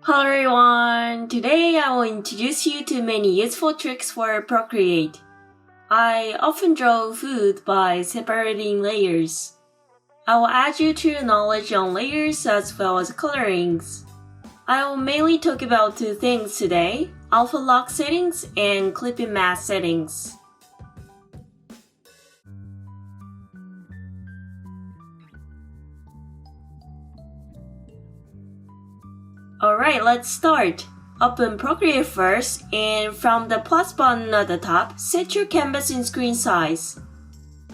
Hello everyone! Today I will introduce you to many useful tricks for Procreate. I often draw food by separating layers. I will add you to knowledge on layers as well as colorings. I will mainly talk about two things today, alpha lock settings and clipping mask settings. Alright, let's start. Open Procreate first, and from the plus button at the top, set your canvas in screen size.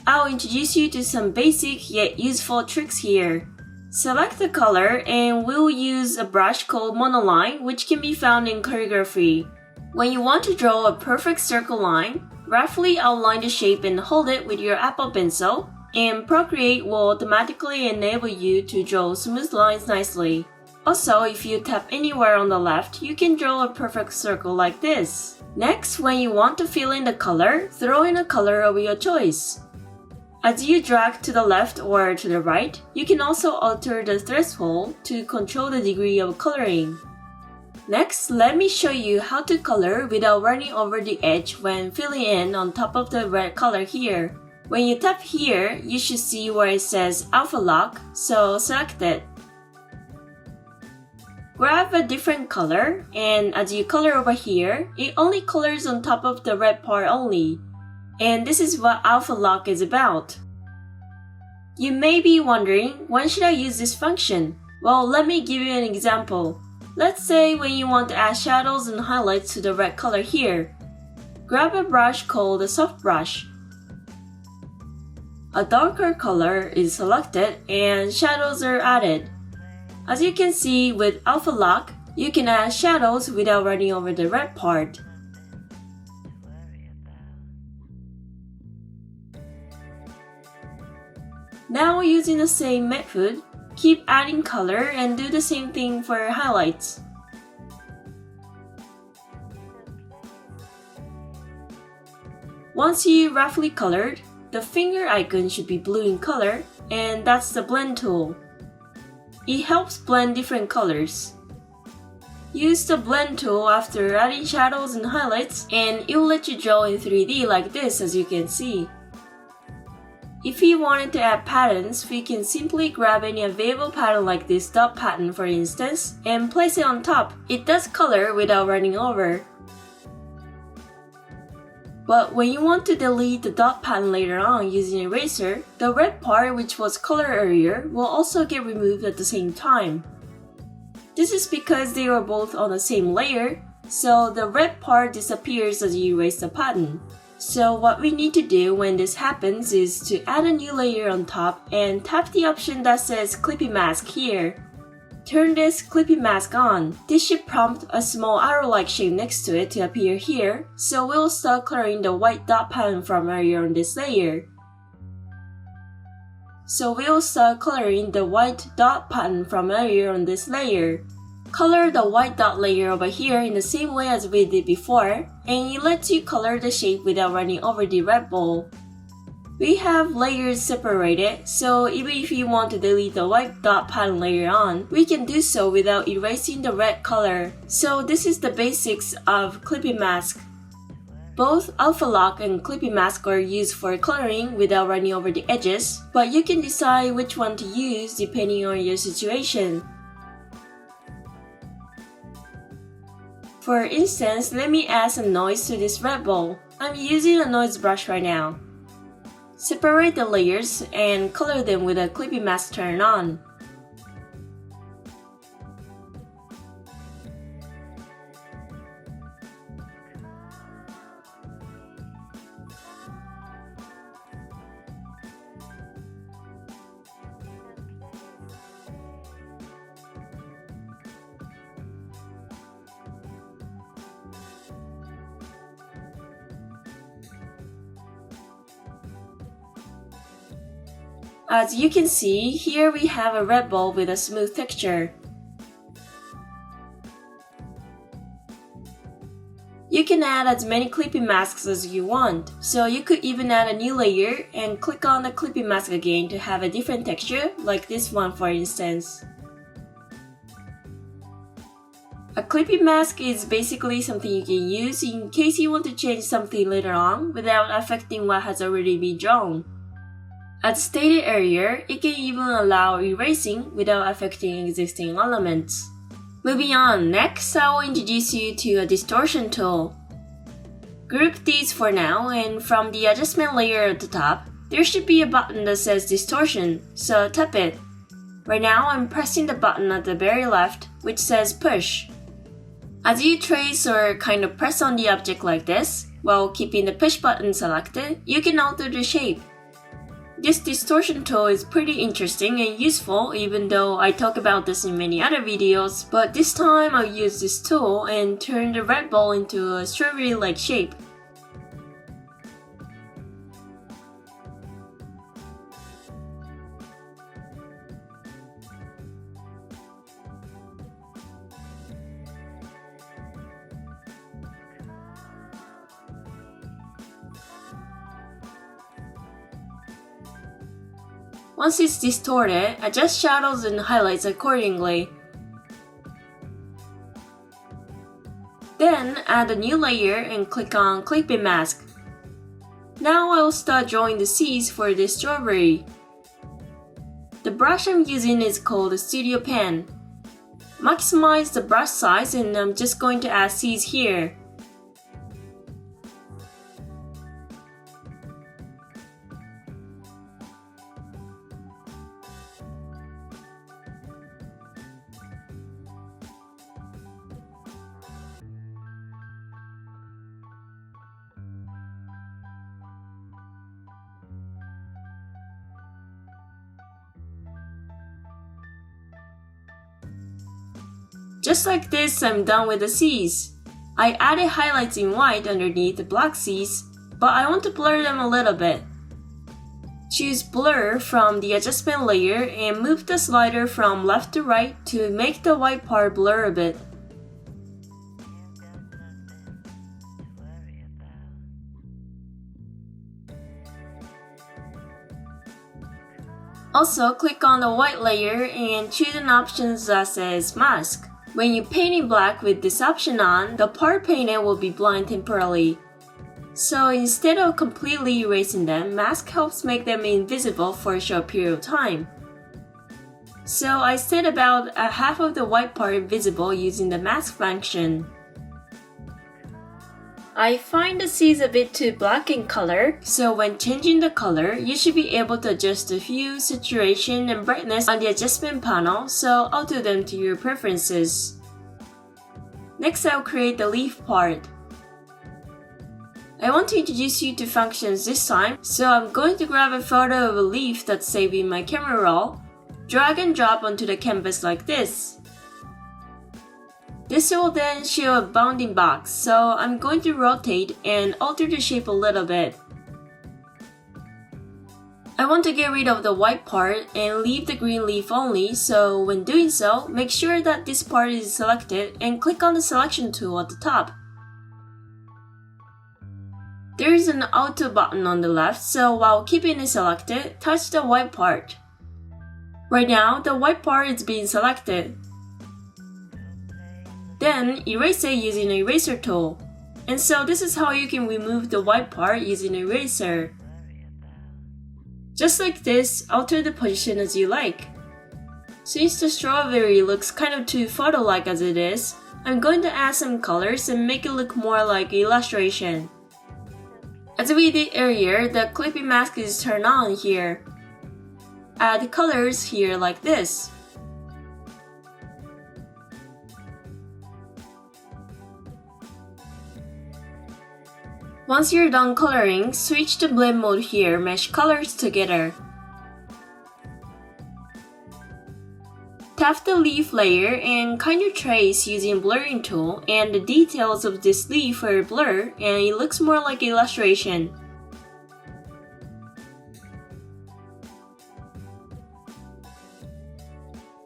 I'll introduce you to some basic yet useful tricks here. Select the color, and we'll use a brush called Monoline, which can be found in calligraphy. When you want to draw a perfect circle line, roughly outline the shape and hold it with your Apple Pencil, and Procreate will automatically enable you to draw smooth lines nicely. Also, if you tap anywhere on the left, you can draw a perfect circle like this. Next, when you want to fill in the color, throw in a color of your choice. As you drag to the left or to the right, you can also alter the threshold to control the degree of coloring. Next, let me show you how to color without running over the edge when filling in on top of the red color here. When you tap here, you should see where it says Alpha Lock, so select it. Grab a different color, and as you color over here, it only colors on top of the red part only. And this is what Alpha Lock is about. You may be wondering, when should I use this function? Well, let me give you an example. Let's say when you want to add shadows and highlights to the red color here. Grab a brush called a soft brush. A darker color is selected and shadows are added. As you can see with Alpha Lock, you can add shadows without running over the red part. Now using the same method, keep adding color and do the same thing for highlights. Once you roughly colored, the finger icon should be blue in color, and that's the blend tool. It helps blend different colors. Use the blend tool after adding shadows and highlights, and it will let you draw in 3D like this, as you can see. If you wanted to add patterns, we can simply grab any available pattern like this dot pattern for instance, and place it on top. It does color without running over. But when you want to delete the dot pattern later on using eraser, the red part which was colored earlier will also get removed at the same time. This is because they are both on the same layer, so the red part disappears as you erase the pattern. So what we need to do when this happens is to add a new layer on top and tap the option that says Clipping Mask here. Turn this clipping mask on. This should prompt a small arrow-like shape next to it to appear here, so we'll start coloring the white dot pattern from earlier on this layer. Color the white dot layer over here in the same way as we did before, and it lets you color the shape without running over the red ball. We have layers separated, so even if you want to delete the white dot pattern later on, we can do so without erasing the red color. So this is the basics of Clipping Mask. Both Alpha Lock and Clipping Mask are used for coloring without running over the edges, but you can decide which one to use depending on your situation. For instance, let me add some noise to this red ball. I'm using a noise brush right now. Separate the layers and color them with a clipping mask turned on. As you can see, here we have a red ball with a smooth texture. You can add as many clipping masks as you want, so you could even add a new layer and click on the clipping mask again to have a different texture, like this one for instance. A clippy mask is basically something you can use in case you want to change something later on without affecting what has already been drawn. As stated earlier, it can even allow erasing without affecting existing elements. Moving on, next I will introduce you to a distortion tool. Group these for now, and from the adjustment layer at the top, there should be a button that says distortion, so tap it. Right now I'm pressing the button at the very left, which says push. As you trace or kind of press on the object like this, while keeping the push button selected, you can alter the shape. This distortion tool is pretty interesting and useful, even though I talk about this in many other videos, but this time I'll use this tool and turn the red ball into a strawberry-like shape. Once it's distorted, adjust shadows and highlights accordingly. Then add a new layer and click on Clippy Mask. Now I will start drawing the C's for this strawberry. The brush I'm using is called the Studio Pen. Maximize the brush size, and I'm just going to add C's here. Just like this, I'm done with the C's. I added highlights in white underneath the black C's, but I want to blur them a little bit. Choose Blur from the adjustment layer and move the slider from left to right to make the white part blur a bit. Also, click on the white layer and choose an option that says Mask. When you paint in black with this option on, the part painted will be blind temporarily. So instead of completely erasing them, Mask helps make them invisible for a short period of time. So I set about a half of the white part visible using the Mask function. I find the C's a bit too black in color, so when changing the color, you should be able to adjust the hue, saturation, and brightness on the adjustment panel, so alter them to your preferences. Next, I'll create the leaf part. I want to introduce you to functions this time, so I'm going to grab a photo of a leaf that's saved in my camera roll, drag and drop onto the canvas like this. This will then show a bounding box, so I'm going to rotate and alter the shape a little bit. I want to get rid of the white part and leave the green leaf only, so when doing so, make sure that this part is selected and click on the selection tool at the top. There is an auto button on the left, so while keeping it selected, touch the white part. Right now, the white part is being selected. Then erase it using an eraser tool. And so this is how you can remove the white part using an eraser. Just like this, alter the position as you like. Since the strawberry looks kind of too photo-like as it is, I'm going to add some colors and make it look more like illustration. As we did earlier, the clippy mask is turned on here. Add colors here like this. Once you're done coloring, switch to blend mode here, mesh colors together. Tap the leaf layer and kind of trace using blurring tool, and the details of this leaf are blurred and it looks more like illustration.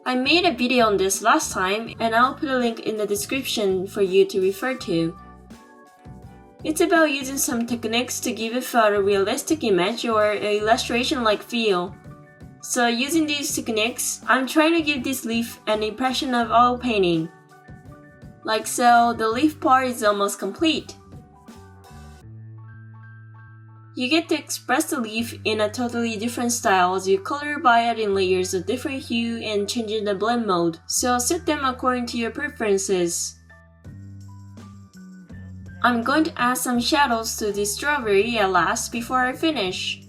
I made a video on this last time and I'll put a link in the description for you to refer to. It's about using some techniques to give a photo a realistic image or an illustration-like feel. So using these techniques, I'm trying to give this leaf an impression of oil painting. Like so, the leaf part is almost complete. You get to express the leaf in a totally different style as you color by adding layers of different hue and changing the blend mode, so set them according to your preferences. I'm going to add some shadows to this strawberry at last before I finish.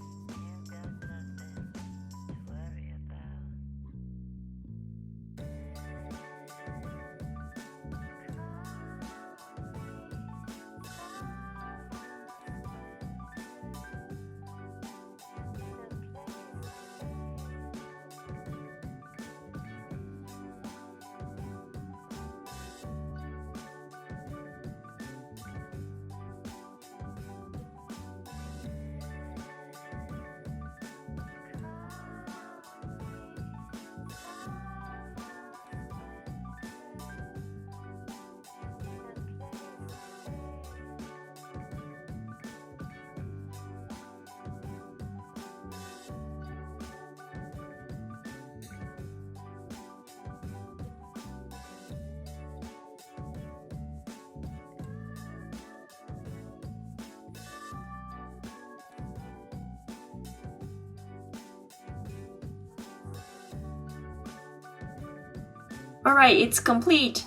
Alright, it's complete.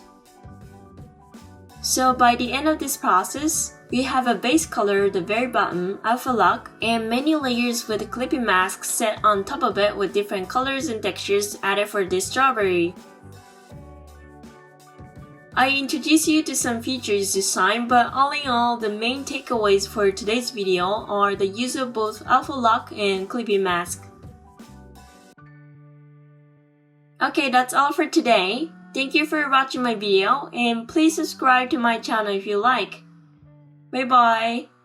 So by the end of this process, we have a base color at the very bottom, alpha lock, and many layers with a clipping mask set on top of it with different colors and textures added for this strawberry. I introduced you to some features this time, but all in all, the main takeaways for today's video are the use of both alpha lock and clipping mask. Okay, that's all for today. Thank you for watching my video, and please subscribe to my channel if you like. Bye bye!